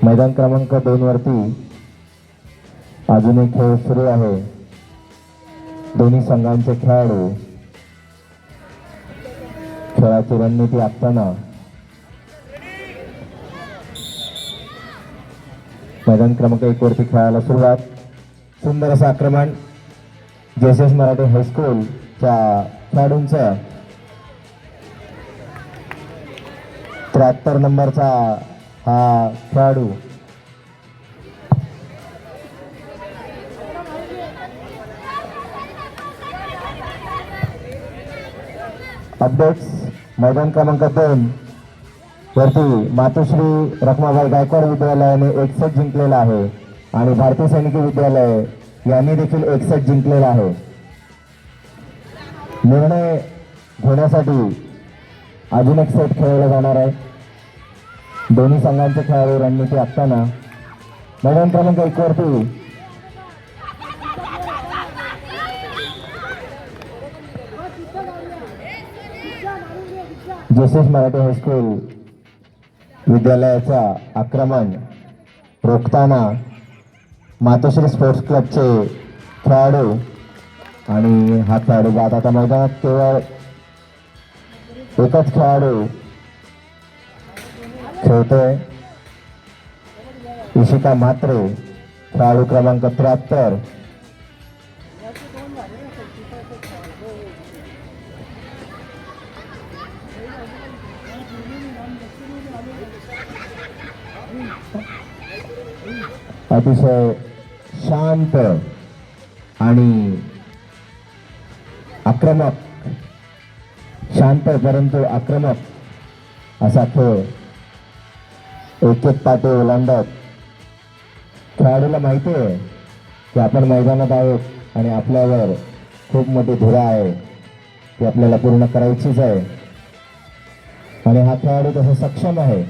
मैदान क्रमांक 2 वरती अजून एक खेळ सुरू आहे। दोन्ही संघांचे खेळाडू खेळाची रणनीती आखताना मैदान क्रमांक 1 वरती खेळायला सुरुवात। सुंदर असं आक्रमण जेएसएस मराठी हायस्कूलच्या खेळाडूंचं 73 नंबरचा हा खेळाडू अपडेट्स मैदान क्रमांक 2 वरती मातोश्री रखमाबाई गायकवाड विद्यालयाने 1 सेट जिंकलेला आहे आणि भारतीय सैनिकी विद्यालय यांनी देखील 1 सेट जिंकलेला आहे। निर्णय घेण्यासाठी अजून एक सेट खेळवला जाणार आहे। दोन्ही संघांचे खेळाडू रणनीती आखताना मैदान क्रमांक 1 वरती जेएसएस मराठी हायस्कूल विद्यालयाचा आक्रमण रोखताना मातोश्री स्पोर्ट्स क्लबचे खेळाडू आणि हा खेळाडू बाद। आता मैदानात केवळ एकच खेळाडू खेळतोय, इशिका म्हात्रे खेळाडू क्रमांक 73। अतिशय शांत आणि आक्रमक, शांत परंतु आक्रमक असा खेळ एक पाटे ओलांडत खेळाडूला माहिती आहे की आपण मैदानात आहोत आणि आपल्यावर खूप मोठी धुरा आहे ती आपल्याला पूर्ण करायचीच आहे आणि हा खेळाडू तसा सक्षम आहे।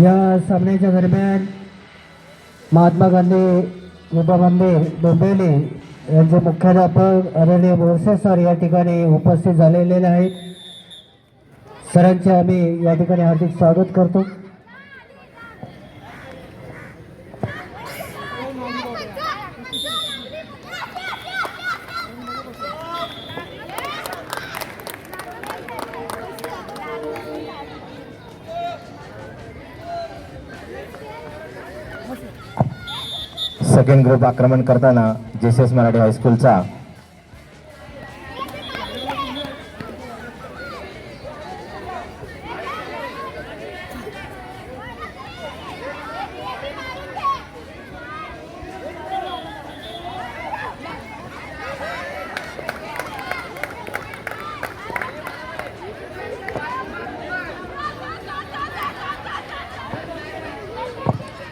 या सामन्याच्या दरम्यान महात्मा गांधी युवा मंदिर डोंबिवली यांचे मुख्याध्यापक आदरणीय बोरसे सर या ठिकाणी उपस्थित झालेले आहेत। सरांचे आम्ही या ठिकाणी हार्दिक स्वागत करतो। सेकंड ग्रुप आक्रमण करताना जेएसएस मराठी हायस्कूलचा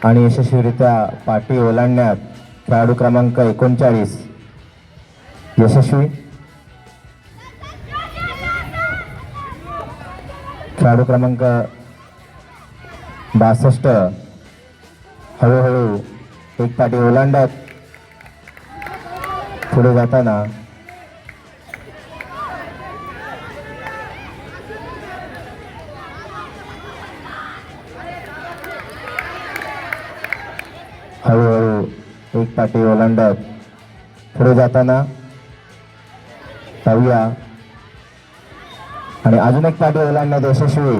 आणि यशस्वीरित्या पाटी ओलांडण्यात खेळाडू क्रमांक 39 यशस्वी। खेळाडू क्रमांक 62 हळूहळू एक पाटी ओलांडत पुढे जाताना हळूहळू एक पाटी ओलांडत पुढे जाताना पाहूया आणि अजून एक पाटी ओलांडण्यात यशस्वी।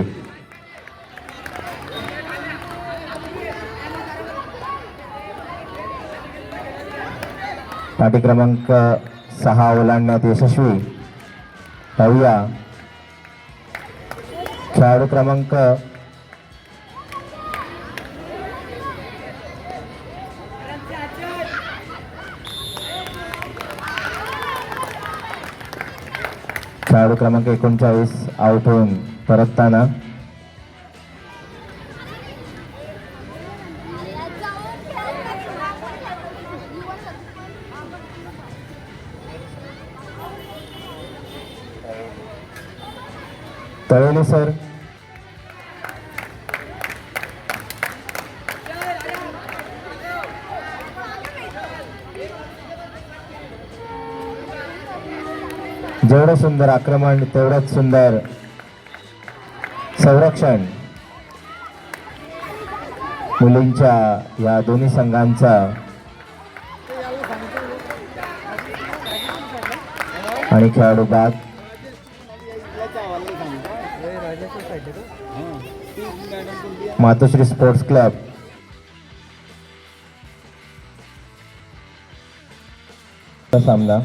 पाटी क्रमांक 6 ओलांडण्यात यशस्वी। पाहूया खेळाडू क्रमांक खेळाडू क्रमांक 39 आउट होऊन परतताना तळवले सर जेवढं सुंदर आक्रमण तेवढंच सुंदर संरक्षण मुलींच्या या दोन्ही संघांचा. आणि खेळाडू बाद. मातोश्री स्पोर्ट्स क्लब सामना.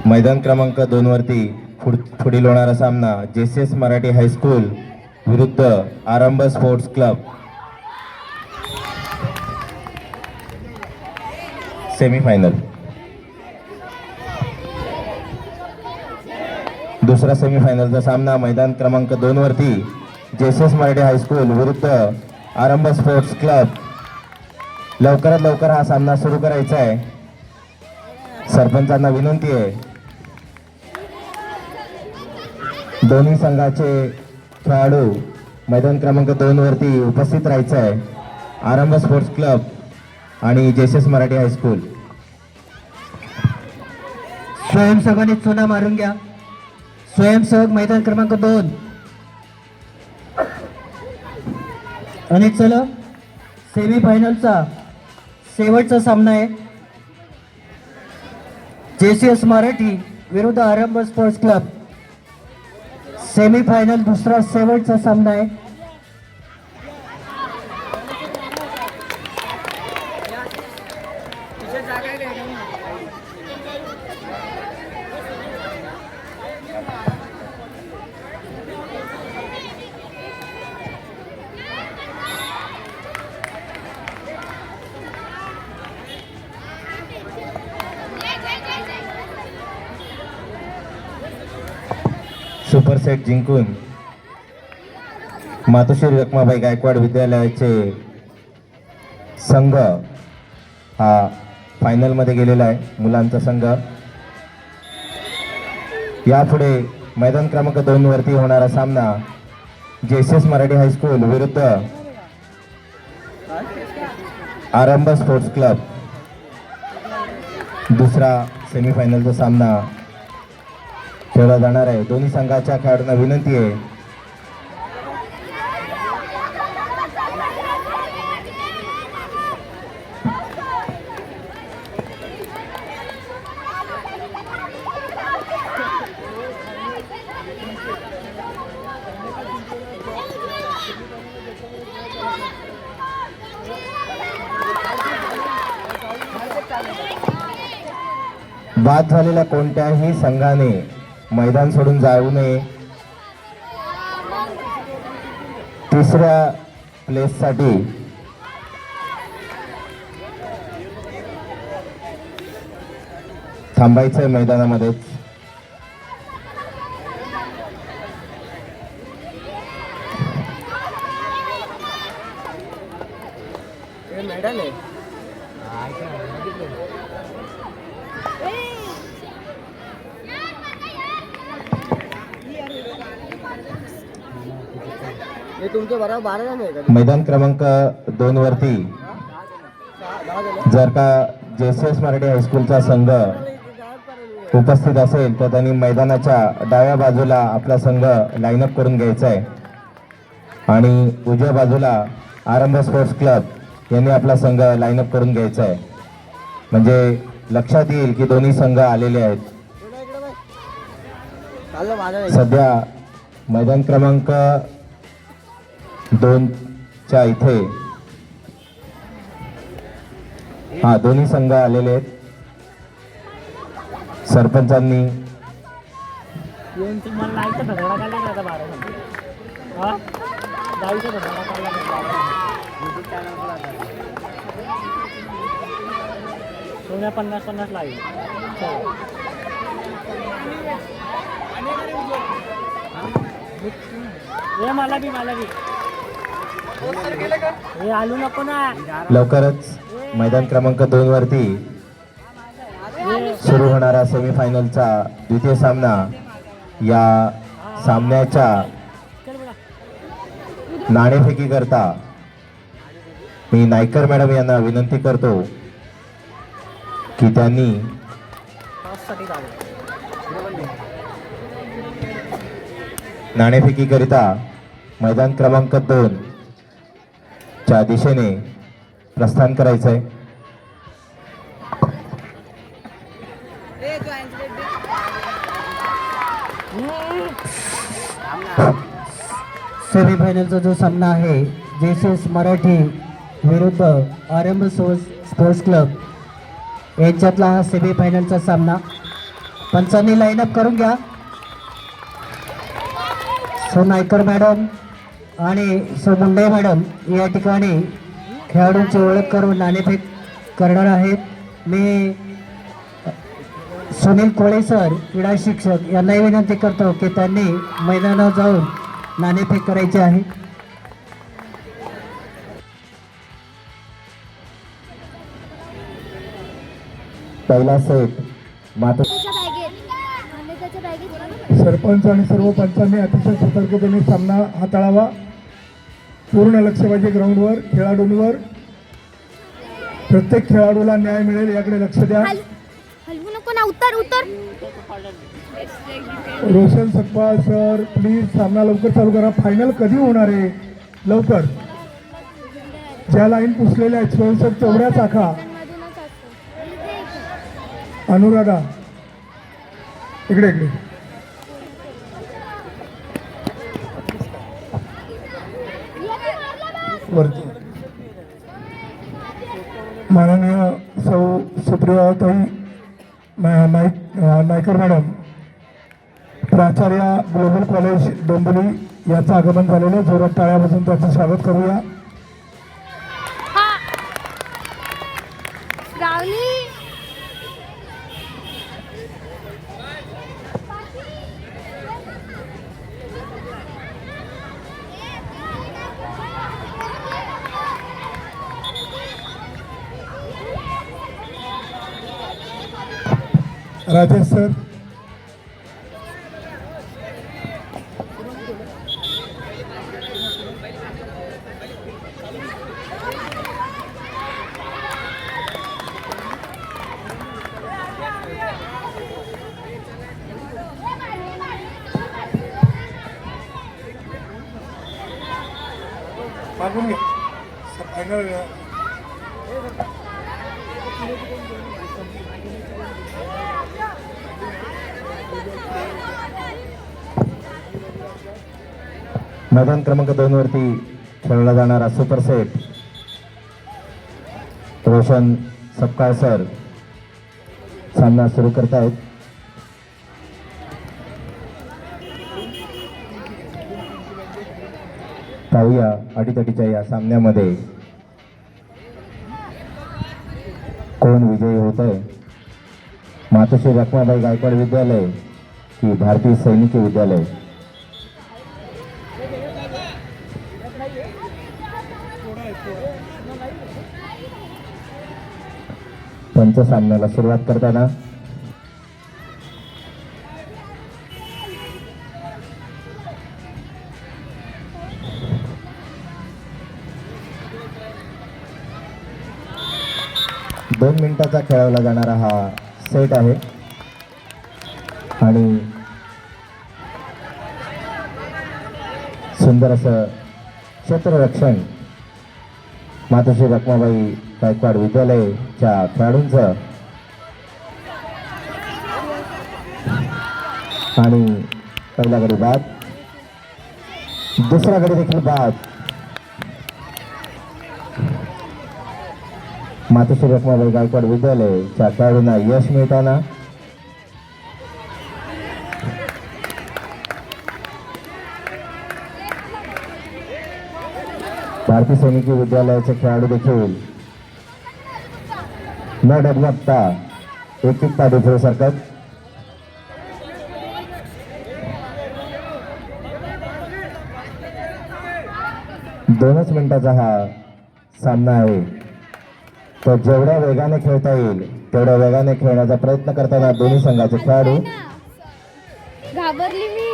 मैदान क्रमांक 2 वरती पुढील होणारा सामना JCS मराठी हायस्कूल विरुद्ध आरंभ स्पोर्ट्स क्लब. सेमीफायनल. दुसरा सेमीफायनलचा सामना मैदान क्रमांक 2 वरती JCS मराठी हायस्कूल विरुद्ध आरंभ स्पोर्ट्स क्लब. लवकरात लवकर हा सामना सुरू करायचा आहे. सरपंचांना विनंती आहे दोन्ही संघाचे खेळाडू मैदान क्रमांक 2 वरती उपस्थित राहायचं आहे. आरंभ स्पोर्ट्स क्लब आणि JCS मराठी हायस्कूल. स्वयंसेवकांनी चुना मारून घ्या. स्वयंसेवक मैदान क्रमांक 2. आणि चला सेमीफायनलचा शेवटचा सामना आहे. JCS मराठी विरुद्ध आरंभ स्पोर्ट्स क्लब. सेमीफायनल दुसरा शेवटचा सामना आहे. सुपर सेट जिंकून मातोश्री रखमाबाई गायकवाड विद्यालयाचे संघ हा फायनलमध्ये गेलेला आहे. मुलांचा संघ. यापुढे मैदान क्रमांक 2 वरती होणारा सामना JCS मराठी हायस्कूल विरुद्ध आरंभ स्पोर्ट्स क्लब. दुसरा सेमीफायनलचा सामना खेळला जाणार आहे. दोन्ही संघाच्या खेळाडूंना विनंती आहे बाद झालेल्या कोणत्याही संघाने मैदान सोडून जाऊ नये. तिसऱ्या प्लेससाठी थांबायचंय मैदानामध्येच. मैदान क्रमांक 2 वरती जर का JCS मराठी हायस्कूलचा संघ उपस्थित असेल तर त्यांनी मैदानाच्या डाव्या बाजूला आपला संघ लाईनअप करून घ्यायचा आहे आणि उजव्या बाजूला आरंभ स्पोर्ट्स क्लब यांनी आपला संघ लाईनअप करून घ्यायचा आहे. म्हणजे लक्षात येईल की दोन्ही संघ आलेले आहेत. सध्या मैदान क्रमांक 2 च्या इथे दोन्ही संघ आलेले आहेत. सरपंचांनी सोन्या 50-50 लागेल. मला बी हे आलू नको ना. लवकरच मैदान क्रमांक 2 वरती सुरू होणारा सेमीफायनलचा द्वितीय सामना. या सामन्याच्या नाणेफेकी करता मी नायकर मॅडम यांना विनंती करतो की त्यांनी नाणेफेकीकरिता मैदान क्रमांक 2 च्या दिशेने प्रस्थान करायचंय. सेमीफायनलचा जो सामना आहे जेसीएस मराठी विरुद्ध आरंभ स्पोर्ट्स क्लब यांच्यातला हा सेमीफायनलचा सामना. पंचांनी लाईनअप करून घ्या. सो नायकर मॅडम आणि सो मुंडे मॅडम या ठिकाणी खेळाडूंची ओळख करून नाणेफेक करणार आहेत. मी सुनील कोळे सर क्रीडा शिक्षक यांनाही विनंती करतो की त्यांनी मैदानावर जाऊन नाणेफेक करायची आहे. पहिला सेट मात्र सरपंच आणि सर्व पंचांनी अतिशय सतर्कतेने सामना हाताळावा. पूर्ण लक्ष पाहिजे ग्राउंडवर, खेळाडूंवर. प्रत्येक खेळाडूला न्याय मिळेल याकडे लक्ष द्या. हलवू नको ना. उतर उतर. रोशन सकपाळ सर प्लीज सामना लवकर चालू करा. फायनल कधी होणार आहे? लवकर. ज्या लाईन पुसलेल्या आहेत स्वयंसेवक तेवढ्याच आखा. अनुराधा इकडे इकडे. वरती माननीय सौ सुप्रियाताई नायकर मॅडम प्राचार्य ग्लोबल कॉलेज डोंबिवली याचं आगमन झालेलं. जोरात टाळ्या वाजवून त्याचं स्वागत करूया. रावली. राजेश सर मागून घे. फायनल मैदान क्रमांक 2 वरती खेळला जाणारा super set Roshan Sapkal sir सामना सुरू करतायत. पाहूया अटीतटीच्या या सामन्यामध्ये कोण विजयी होत आहे. मातोश्री रखमाबाई गायकवाड विद्यालय की भारतीय सैनिकी विद्यालय. पंच सामन्याला सुरुवात करताना दोन मिनिटाचा खेळवला जाणारा हा सेट आहे आणि सुंदर असं क्षेत्ररक्षण मातोश्री रखमाबाई गायकवाड विद्यालयाच्या खेळाडूंचं आणि पहिला गडी बाद, दुसरा गडी देखील बाद. मातोश्री रखमाबाई गायकवाड विद्यालयाच्या खेळाडूंना यश मिळताना भारतीय सैनिकी विद्यालयाचे खेळाडू देखील न डगमगता एक पाठी खेळू शकतात. दोनच मिनिटाचा हा सामना आहे, तो जेवढ्या वेगाने खेळता येईल तेवढ्या वेगाने खेळण्याचा प्रयत्न करताना दोन्ही संघाचे खेळाडू. घाबरली मी.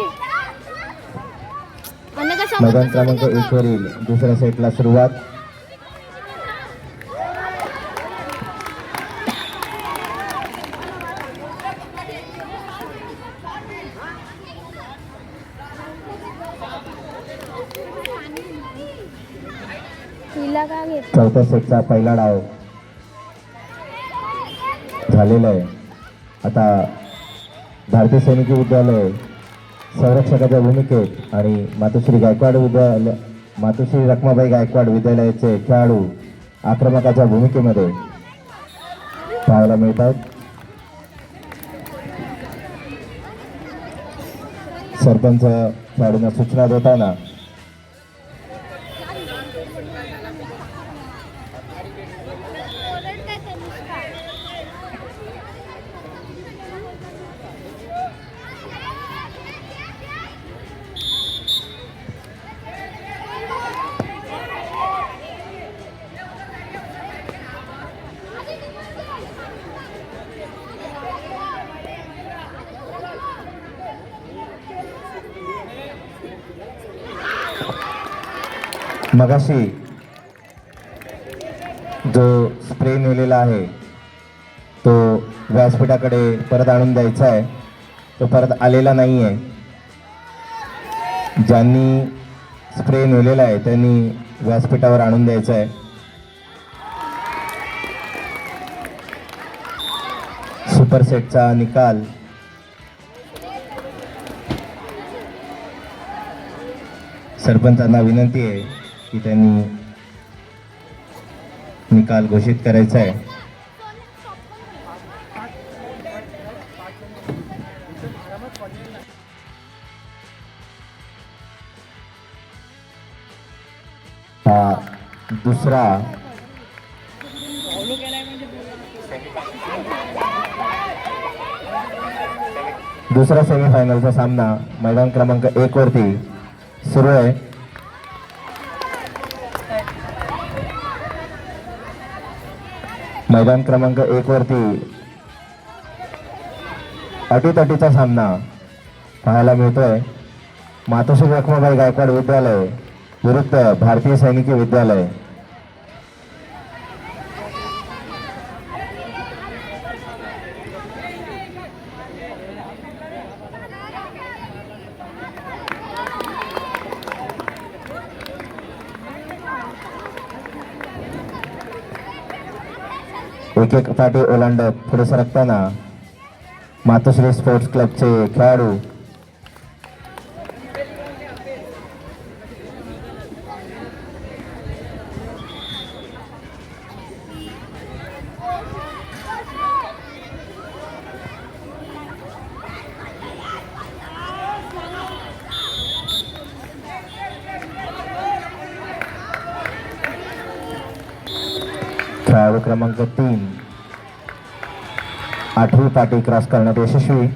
मैदान क्रमांक 1 वरील दुसऱ्या सेटला सुरुवात. तिला का घेत चौथ्या सेटचा पहिला डाव झालेला आहे. आता भारतीय सैनिकी विद्यालय संरक्षकाच्या भूमिकेत आणि मातोश्री रखमाबाई गायकवाड विद्यालयाचे खेळाडू आक्रमकाच्या भूमिकेमध्ये पाहायला मिळतात. सरपंच खेळाडूंना सूचना देताना मगाशी जो स्प्रे नेलेला आहे तो व्यासपीठाकडे परत आणून द्यायचा आहे. तो परत आलेला नाही आहे. ज्यांनी स्प्रे नेलेला आहे त्यांनी व्यासपीठावर आणून द्यायचा आहे. सुपर सेटचा निकाल सरपंचांना विनंती आहे की त्यांनी निकाल घोषित करायचा आहे. हा दुसरा सेमीफायनलचा सामना मैदान क्रमांक 1 वरती सुरू आहे. मैदान क्रमांक 1 वरती अटीतटीचा सामना पाहायला मिळतोय. मातोश्री रखमाबाई गायकवाड विद्यालय विरुद्ध भारतीय सैनिकी विद्यालय. एक पाठी ओलांडत पुढे सरकताना मातोश्री स्पोर्ट्स क्लबचे खेळाडू खेळाडू क्रमांक 3 8वी पाटी क्रॉस करण्यात यशस्वी.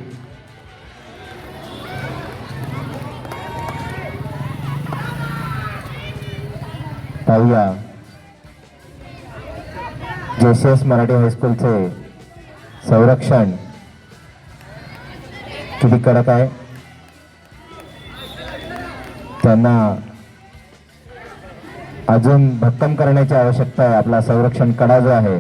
पाहूया JCS मराठी हायस्कूलचे संरक्षण किती कडक आहे. त्यांना अजून भक्कम करण्याची आवश्यकता आहे. आपला संरक्षण कडा जो आहे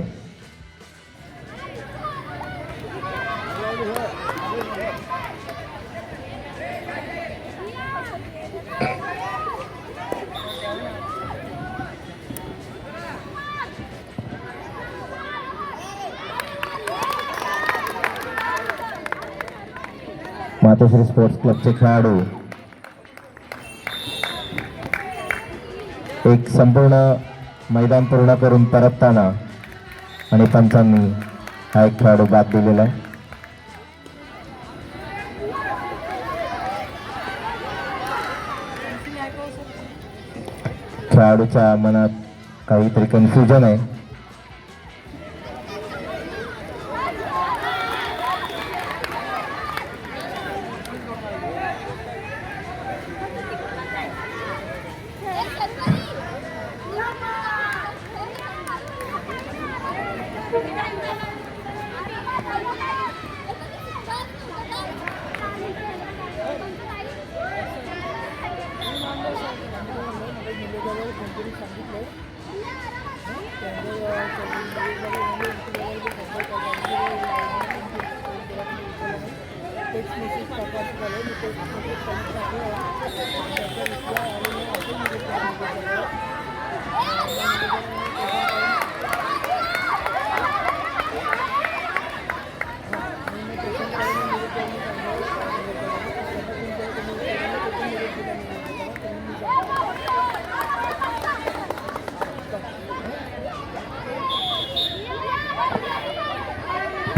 मातोश्री स्पोर्ट्स क्लबचे खेळाडू एक संपूर्ण मैदान पूर्ण करून परतताना आणि पंचांनी हा एक खेळाडू बाद दिलेला आहे. खेळाडूच्या मनात काहीतरी कन्फ्युजन आहे.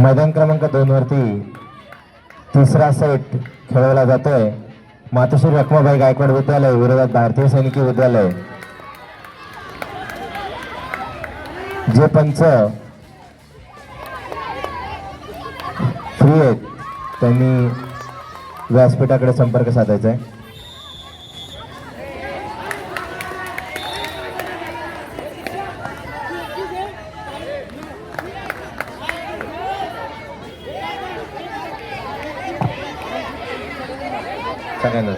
मैदान क्रमांक 2 वरती तिसरा सेट खेळवला जातोय. मातोश्री रखमाबाई गायकवाड विद्यालय विरोधात भारतीय सैनिकी विद्यालय. जे पंच फ्री आहेत त्यांनी व्यासपीठाकडे संपर्क साधायचा आहे. सगळ्यांना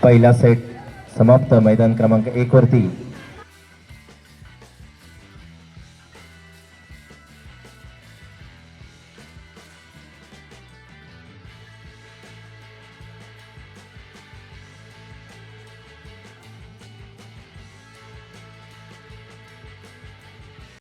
पहिला सेट समाप्त. मैदान क्रमांक 1 वरती